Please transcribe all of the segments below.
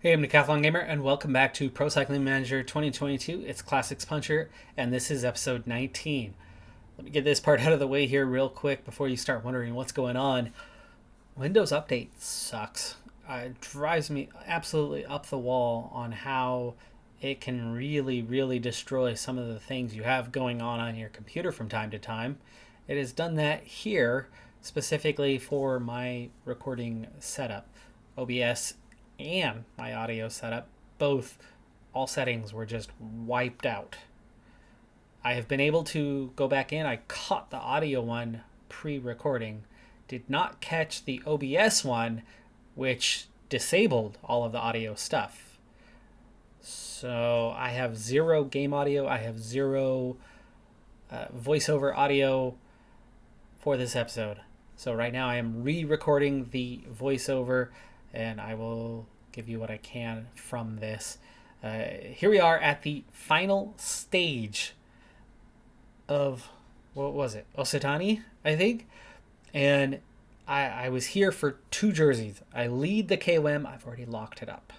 Hey, I'm Decathlon Gamer, and welcome back to Pro Cycling Manager 2022. It's Classics Puncher, and this is episode 19. Let me get this part out of the way here real quick before you start wondering what's going on. Windows Update sucks. It drives me absolutely up the wall on how it can really destroy some of the things you have going on your computer from time to time. It has done that here specifically for my recording setup. OBS and my audio setup, both, all settings were just wiped out. I have been able to go back in. I caught the audio one pre-recording, did not catch the OBS one, which disabled all of the audio stuff. So I have zero game audio. I have zero voiceover audio for this episode. So right now I am re-recording the voiceover, and I will give you what I can from this. Here we are at the final stage of, what was it? Occitanie, I think. And I was here for 2 jerseys. I lead the KOM. I've already locked it up.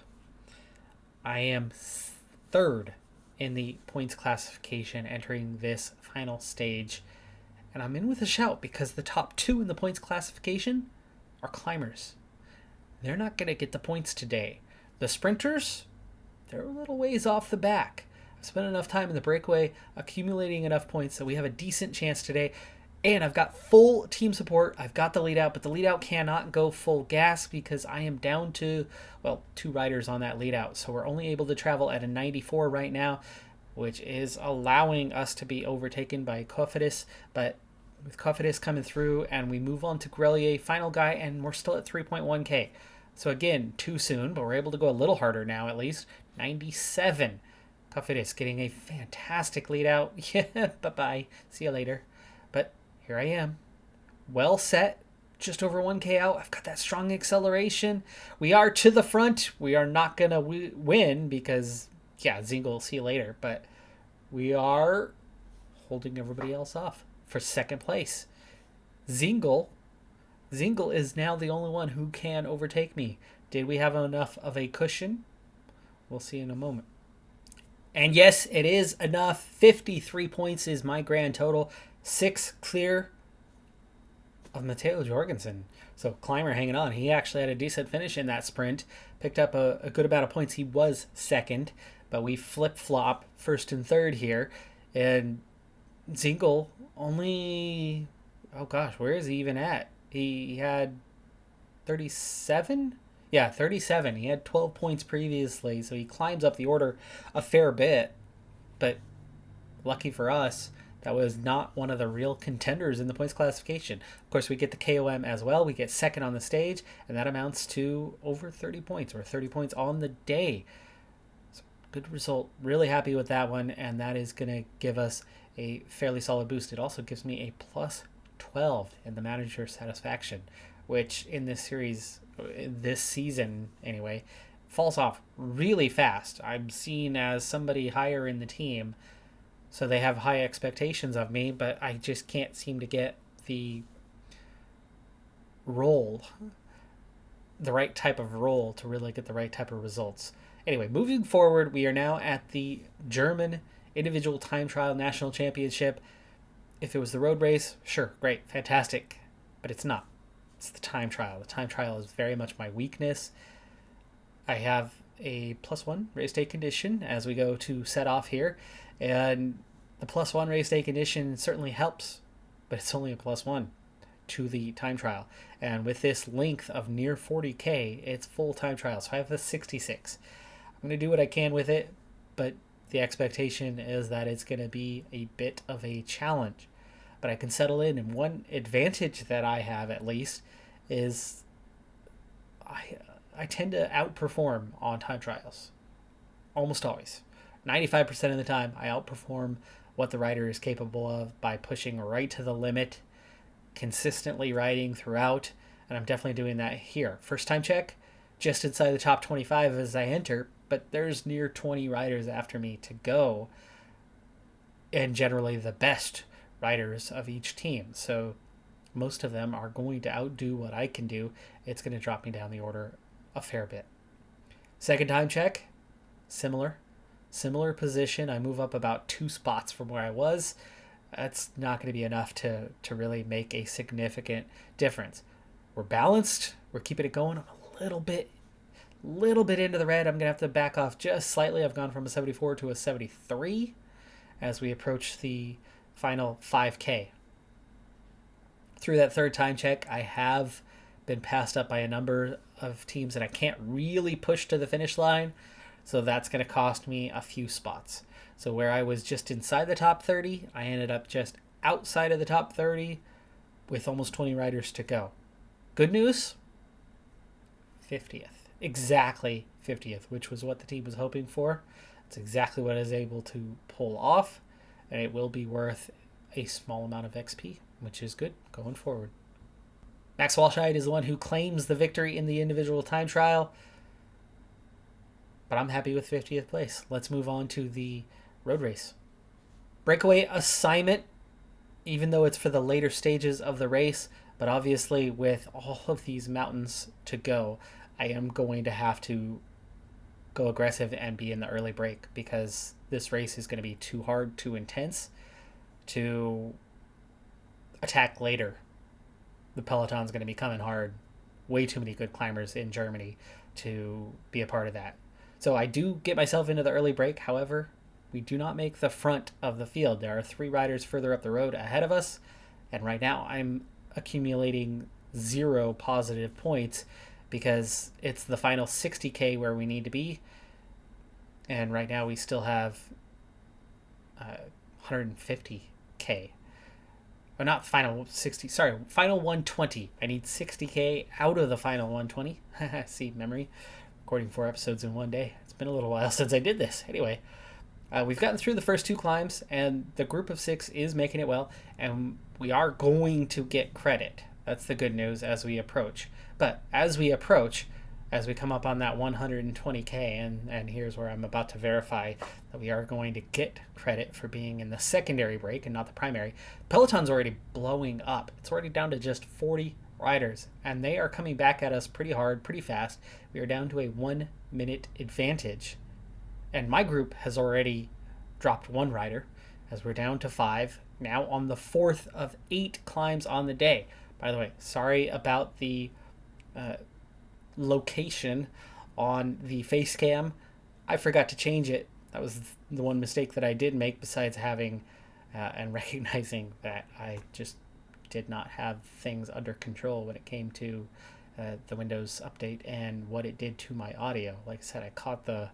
I am third in the points classification entering this final stage. And I'm in with a shout because the top 2 in the points classification are climbers. They're not going to get the points today. The sprinters, they're a little ways off the back. I've spent enough time in the breakaway accumulating enough points that we have a decent chance today. And I've got full team support. I've got the lead out, but the lead out cannot go full gas because I am down to, 2 riders on that lead out. So we're only able to travel at a 94 right now, which is allowing us to be overtaken by Cofidis. But with Cofidis coming through and we move on to Grelier, final guy, and we're still at 3.1k. So again, too soon, but we're able to go a little harder now at least. 97. Cofidis getting a fantastic lead out. Yeah, bye-bye. See you later. But here I am. Well set. Just over 1k out. I've got that strong acceleration. We are to the front. We are not going to win because, Zingle, see you later. But we are holding everybody else off for second place. Zingle is now the only one who can overtake me. Did we have enough of a cushion? We'll see in a moment. And yes, it is enough. 53 points is my grand total. 6 clear of Matteo Jorgensen. So climber hanging on. He actually had a decent finish in that sprint. Picked up a good amount of points. He was second, but we flip-flop first and third here. And Zingle only, where is he even at? He had 37? Yeah, 37. He had 12 points previously, so he climbs up the order a fair bit. But lucky for us, that was not one of the real contenders in the points classification. Of course, we get the KOM as well. We get second on the stage, and that amounts to over 30 points, or 30 points on the day. So good result. Really happy with that one, and that is going to give us a fairly solid boost. It also gives me a plus 12 in the manager satisfaction, which in this series, this season anyway, falls off really fast. I'm seen as somebody higher in the team, so they have high expectations of me, but I just can't seem to get the role, the right type of role to really get the right type of results. Anyway, moving forward, we are now at the German Individual Time Trial National Championship. If it was the road race, sure, great, fantastic, but it's not. It's the time trial. The time trial is very much my weakness. I have a +1 race day condition as we go to set off here, and the +1 race day condition certainly helps, but it's only a +1 to the time trial. And with this length of near 40k, it's full time trial, so I have the 66. I'm going to do what I can with it, but the expectation is that it's going to be a bit of a challenge. But I can settle in, and one advantage that I have at least is I tend to outperform on time trials. Almost always. 95% of the time, I outperform what the rider is capable of by pushing right to the limit, consistently riding throughout, and I'm definitely doing that here. First time check, just inside the top 25 as I enter, but there's near 20 riders after me to go, and generally the best riders of each team. So most of them are going to outdo what I can do. It's going to drop me down the order a fair bit. Second time check, similar position. I move up about 2 spots from where I was. That's not going to be enough to really make a significant difference. We're balanced. We're keeping it going. I'm a little bit into the red. I'm going to have to back off just slightly. I've gone from a 74 to a 73 as we approach the final 5K. Through that third time check, I have been passed up by a number of teams that I can't really push to the finish line. So that's going to cost me a few spots. So where I was just inside the top 30, I ended up just outside of the top 30 with almost 20 riders to go. Good news, 50th. Exactly 50th, which was what the team was hoping for. It's exactly what I was able to pull off, and it will be worth a small amount of XP, which is good going forward. Max Walscheid is the one who claims the victory in the individual time trial, but I'm happy with 50th place. Let's move on to the road race. Breakaway assignment, even though it's for the later stages of the race, but obviously with all of these mountains to go, I am going to have to go aggressive and be in the early break because this race is going to be too hard, too intense to attack later. The peloton's going to be coming hard. Way too many good climbers in Germany to be a part of that. So I do get myself into the early break. However, we do not make the front of the field. There are 3 riders further up the road ahead of us. And right now I'm accumulating 0 positive points because it's the final 60K where we need to be. And right now we still have 150K. Or not final 60, sorry, final 120. I need 60K out of the final 120. See, memory. Recording 4 episodes in one day. It's been a little while since I did this. Anyway, we've gotten through the first 2 climbs, and the group of 6 is making it well, and we are going to get credit. That's the good news as we approach. But as we approach, as we come up on that 120K, and here's where I'm about to verify that we are going to get credit for being in the secondary break and not the primary. Peloton's already blowing up. It's already down to just 40 riders, and they are coming back at us pretty hard, pretty fast. We are down to a 1-minute advantage, and my group has already dropped 1 rider as we're down to 5, now on the 4th of 8 climbs on the day. By the way, sorry about the location on the face cam. I forgot to change it. That was the one mistake that I did make, besides having and recognizing that I just did not have things under control when it came to the Windows update and what it did to my audio. Like I said, I caught the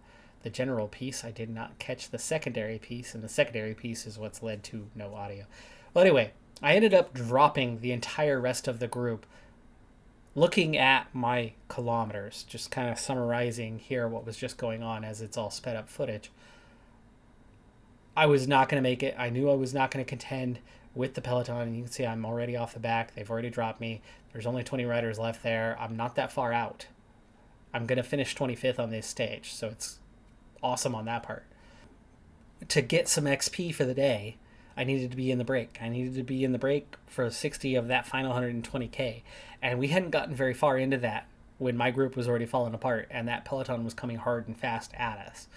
general piece. I did not catch the secondary piece, and the secondary piece is what's led to no audio. Well, anyway, I ended up dropping the entire rest of the group. Looking at my kilometers, just kind of summarizing here what was just going on as it's all sped up footage, I was not going to make it. I knew I was not going to contend with the peloton, and you can see I'm already off the back. They've already dropped me. There's only 20 riders left there. I'm not that far out. I'm going to finish 25th on this stage, so it's awesome on that part. To get some XP for the day, I needed to be in the break. I needed to be in the break for 60 of that final 120K. And we hadn't gotten very far into that when my group was already falling apart and that peloton was coming hard and fast at us.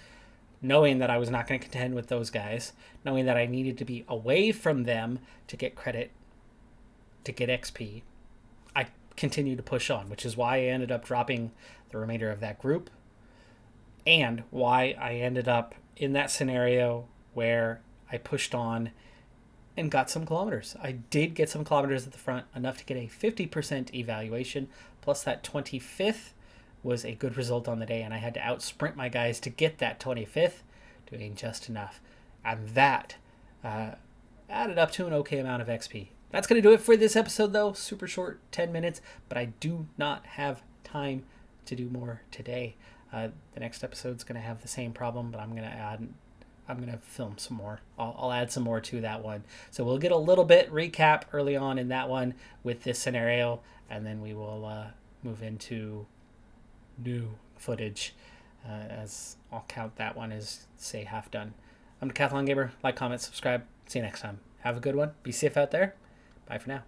Knowing that I was not going to contend with those guys, knowing that I needed to be away from them to get credit, to get XP, I continued to push on, which is why I ended up dropping the remainder of that group and why I ended up in that scenario where I pushed on and got some kilometers. I did get some kilometers at the front, enough to get a 50% evaluation, plus that 25th was a good result on the day, and I had to out sprint my guys to get that 25th, doing just enough. And that added up to an okay amount of XP. That's going to do it for this episode, though. Super short, 10 minutes, but I do not have time to do more today. The next episode's going to have the same problem, but I'm going to film some more. I'll add some more to that one. So we'll get a little bit recap early on in that one with this scenario, and then we will move into new footage as I'll count that one as, say, half done. I'm Decathlon Gamer. Like, comment, subscribe. See you next time. Have a good one. Be safe out there. Bye for now.